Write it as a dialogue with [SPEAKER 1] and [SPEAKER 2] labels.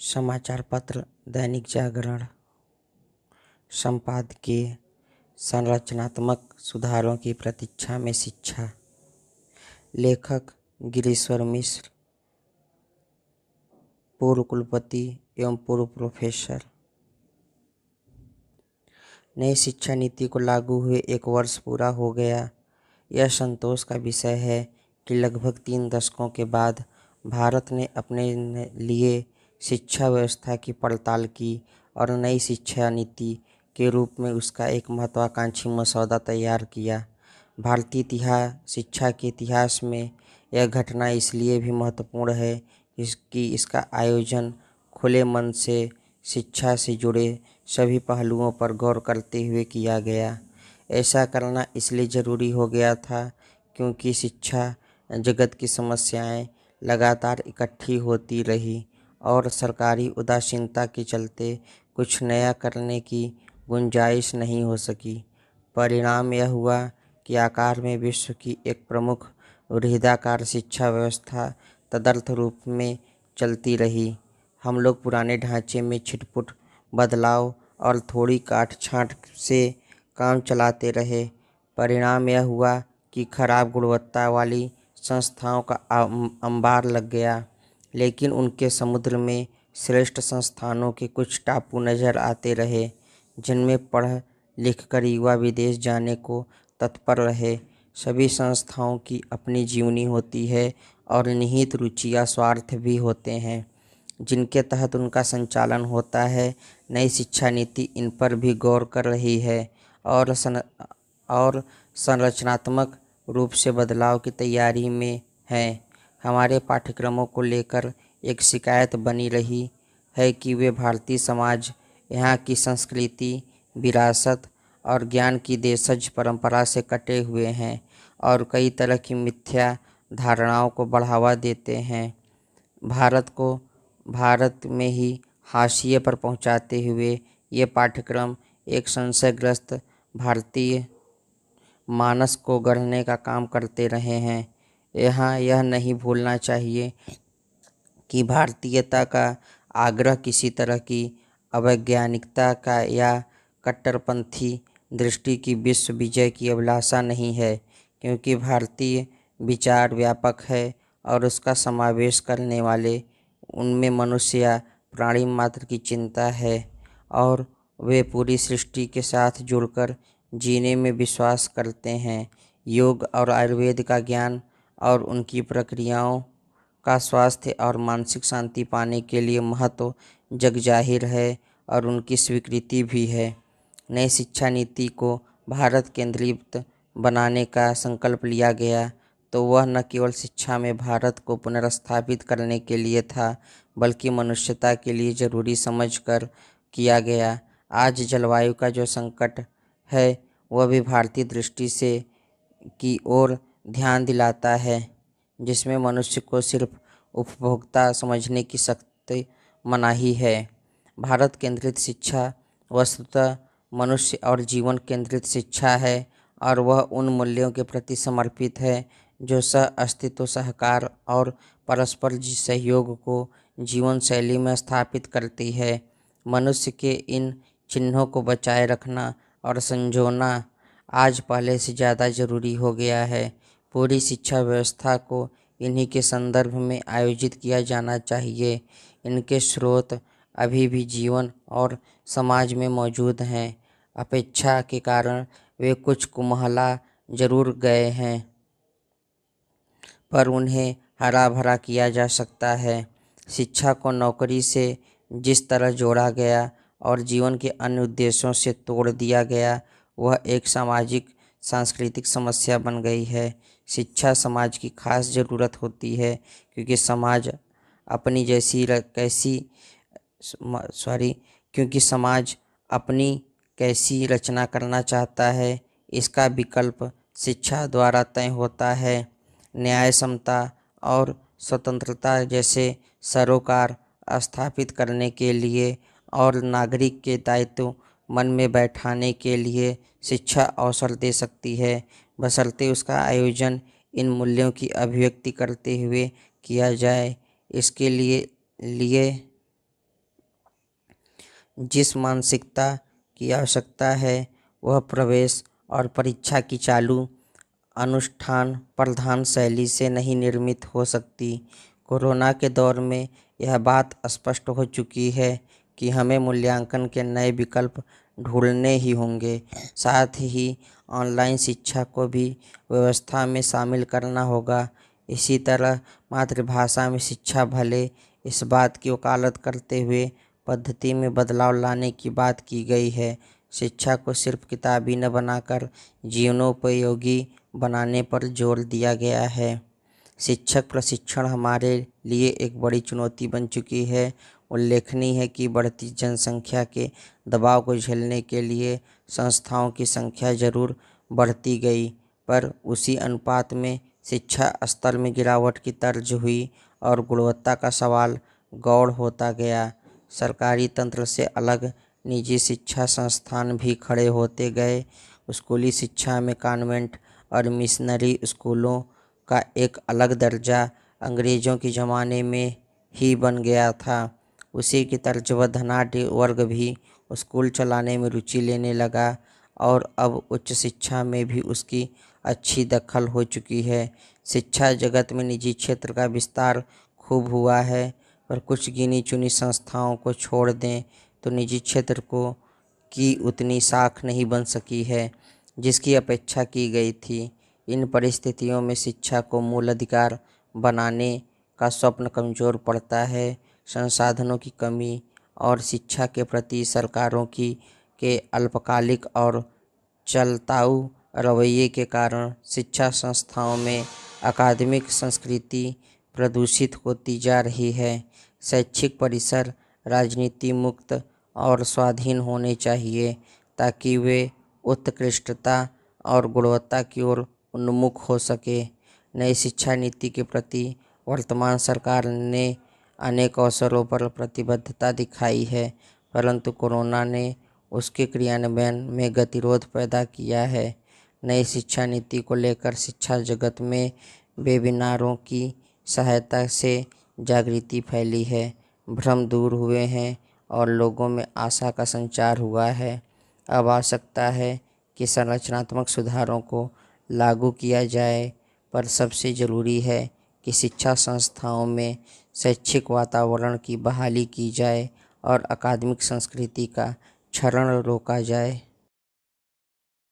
[SPEAKER 1] समाचार पत्र दैनिक जागरण संपादकीय संरचनात्मक सुधारों की प्रतीक्षा में शिक्षा। लेखक गिरीश्वर मिश्र, पूर्व कुलपति एवं पूर्व प्रोफेसर। नई शिक्षा नीति को लागू हुए 1 वर्ष पूरा हो गया। यह संतोष का विषय है कि लगभग 3 दशकों के बाद भारत ने अपने लिए शिक्षा व्यवस्था की पड़ताल की और नई शिक्षा नीति के रूप में उसका एक महत्वाकांक्षी मसौदा तैयार किया। भारतीय शिक्षा के इतिहास में यह घटना इसलिए भी महत्वपूर्ण है कि इसका आयोजन खुले मन से शिक्षा से जुड़े सभी पहलुओं पर गौर करते हुए किया गया। ऐसा करना इसलिए ज़रूरी हो गया था क्योंकि शिक्षा जगत की समस्याएं लगातार इकट्ठी होती रही और सरकारी उदासीनता के चलते कुछ नया करने की गुंजाइश नहीं हो सकी। परिणाम यह हुआ कि आकार में विश्व की एक प्रमुख वृहदाकार शिक्षा व्यवस्था तदर्थ रूप में चलती रही। हम लोग पुराने ढांचे में छिटपुट बदलाव और थोड़ी काट छांट से काम चलाते रहे। परिणाम यह हुआ कि खराब गुणवत्ता वाली संस्थाओं का अंबार लग गया, लेकिन उनके समुद्र में श्रेष्ठ संस्थानों के कुछ टापू नजर आते रहे जिनमें पढ़ लिख कर युवा विदेश जाने को तत्पर रहे। सभी संस्थाओं की अपनी जीवनी होती है और निहित रुचि या स्वार्थ भी होते हैं जिनके तहत उनका संचालन होता है। नई शिक्षा नीति इन पर भी गौर कर रही है और संरचनात्मक रूप से बदलाव की तैयारी में है। हमारे पाठ्यक्रमों को लेकर एक शिकायत बनी रही है कि वे भारतीय समाज, यहाँ की संस्कृति, विरासत और ज्ञान की देशज परंपरा से कटे हुए हैं और कई तरह की मिथ्या धारणाओं को बढ़ावा देते हैं। भारत में ही हाशिए पर पहुंचाते हुए ये पाठ्यक्रम एक संशयग्रस्त भारतीय मानस को गढ़ने का काम करते रहे हैं। यहाँ यह नहीं भूलना चाहिए कि भारतीयता का आग्रह किसी तरह की अवैज्ञानिकता का या कट्टरपंथी दृष्टि की विश्व विजय की अभिलाषा नहीं है, क्योंकि भारतीय विचार व्यापक है और उसका समावेश करने वाले उनमें मनुष्य या प्राणी मात्र की चिंता है और वे पूरी सृष्टि के साथ जुड़कर जीने में विश्वास करते हैं। योग और आयुर्वेद का ज्ञान और उनकी प्रक्रियाओं का स्वास्थ्य और मानसिक शांति पाने के लिए महत्व जगजाहिर है और उनकी स्वीकृति भी है। नई शिक्षा नीति को भारत केंद्रित बनाने का संकल्प लिया गया तो वह न केवल शिक्षा में भारत को पुनर्स्थापित करने के लिए था, बल्कि मनुष्यता के लिए जरूरी समझकर किया गया। आज जलवायु का जो संकट है वह भी भारतीय दृष्टि से की ओर ध्यान दिलाता है, जिसमें मनुष्य को सिर्फ उपभोक्ता समझने की सख्त मनाही है। भारत केंद्रित शिक्षा वस्तुतः मनुष्य और जीवन केंद्रित शिक्षा है और वह उन मूल्यों के प्रति समर्पित है जो सह अस्तित्व, सहकार और परस्पर सहयोग को जीवन शैली में स्थापित करती है। मनुष्य के इन चिन्हों को बचाए रखना और संजोना आज पहले से ज़्यादा ज़रूरी हो गया है। पूरी शिक्षा व्यवस्था को इन्हीं के संदर्भ में आयोजित किया जाना चाहिए। इनके स्रोत अभी भी जीवन और समाज में मौजूद हैं। अपेक्षा के कारण वे कुछ कुमहला जरूर गए हैं, पर उन्हें हरा भरा किया जा सकता है। शिक्षा को नौकरी से जिस तरह जोड़ा गया और जीवन के अन्य उद्देश्यों से तोड़ दिया गया, वह एक सामाजिक सांस्कृतिक समस्या बन गई है। शिक्षा समाज की खास ज़रूरत होती है क्योंकि समाज अपनी कैसी रचना करना चाहता है, इसका विकल्प शिक्षा द्वारा तय होता है। न्याय, समता और स्वतंत्रता जैसे सरोकार स्थापित करने के लिए और नागरिक के दायित्व मन में बैठाने के लिए शिक्षा अवसर दे सकती है, बशर्ते उसका आयोजन इन मूल्यों की अभिव्यक्ति करते हुए किया जाए। इसके लिए जिस मानसिकता की आवश्यकता है वह प्रवेश और परीक्षा की चालू अनुष्ठान प्रधान शैली से नहीं निर्मित हो सकती। कोरोना के दौर में यह बात स्पष्ट हो चुकी है कि हमें मूल्यांकन के नए विकल्प ढूंढने ही होंगे। साथ ही ऑनलाइन शिक्षा को भी व्यवस्था में शामिल करना होगा। इसी तरह मातृभाषा में शिक्षा भले इस बात की वकालत करते हुए पद्धति में बदलाव लाने की बात की गई है। शिक्षा को सिर्फ किताबी न बनाकर जीवनोपयोगी बनाने पर जोर दिया गया है। शिक्षक प्रशिक्षण हमारे लिए एक बड़ी चुनौती बन चुकी है। उल्लेखनीय है कि बढ़ती जनसंख्या के दबाव को झेलने के लिए संस्थाओं की संख्या जरूर बढ़ती गई, पर उसी अनुपात में शिक्षा स्तर में गिरावट की तर्ज हुई और गुणवत्ता का सवाल गौड़ होता गया। सरकारी तंत्र से अलग निजी शिक्षा संस्थान भी खड़े होते गए। स्कूली शिक्षा में कॉन्वेंट और मिशनरी स्कूलों का एक अलग दर्जा अंग्रेज़ों के ज़माने में ही बन गया था। उसी की तर्ज पर धनाढ्य वर्ग भी स्कूल चलाने में रुचि लेने लगा और अब उच्च शिक्षा में भी उसकी अच्छी दखल हो चुकी है। शिक्षा जगत में निजी क्षेत्र का विस्तार खूब हुआ है, पर कुछ गिनी चुनी संस्थाओं को छोड़ दें तो निजी क्षेत्र को की उतनी साख नहीं बन सकी है जिसकी अपेक्षा की गई थी। इन परिस्थितियों में शिक्षा को मूल अधिकार बनाने का स्वप्न कमज़ोर पड़ता है। संसाधनों की कमी और शिक्षा के प्रति सरकारों के अल्पकालिक और चलताऊ रवैये के कारण शिक्षा संस्थाओं में अकादमिक संस्कृति प्रदूषित होती जा रही है। शैक्षिक परिसर राजनीति मुक्त और स्वाधीन होने चाहिए ताकि वे उत्कृष्टता और गुणवत्ता की ओर उन्मुख हो सके। नई शिक्षा नीति के प्रति वर्तमान सरकार ने अनेक अवसरों पर प्रतिबद्धता दिखाई है, परंतु कोरोना ने उसके क्रियान्वयन में गतिरोध पैदा किया है। नई शिक्षा नीति को लेकर शिक्षा जगत में वेबिनारों की सहायता से जागृति फैली है, भ्रम दूर हुए हैं और लोगों में आशा का संचार हुआ है। अब आवश्यकता है कि संरचनात्मक सुधारों को लागू किया जाए, पर सबसे ज़रूरी है कि शिक्षा संस्थाओं में शैक्षिक वातावरण की बहाली की जाए और अकादमिक संस्कृति का क्षरण रोका जाए।